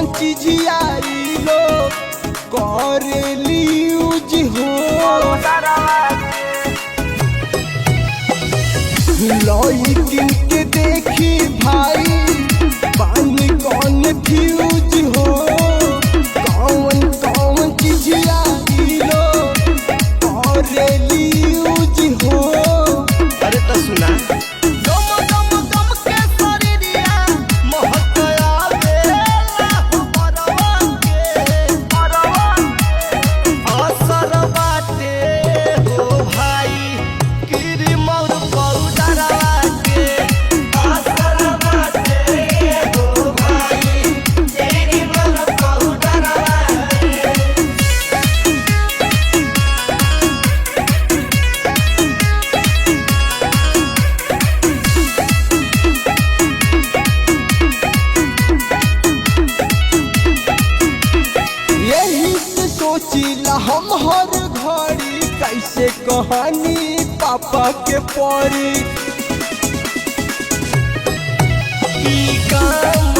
कौन चीज आई लो करेली यूज हो लॉइकिन के देखी भाई पानी कौन फ्यूज हो कौन कौन चीज आई लो करेली यूज हो। अरे तो सुना सोचिला हम हर घड़ी कैसे कहानी पापा के परी काम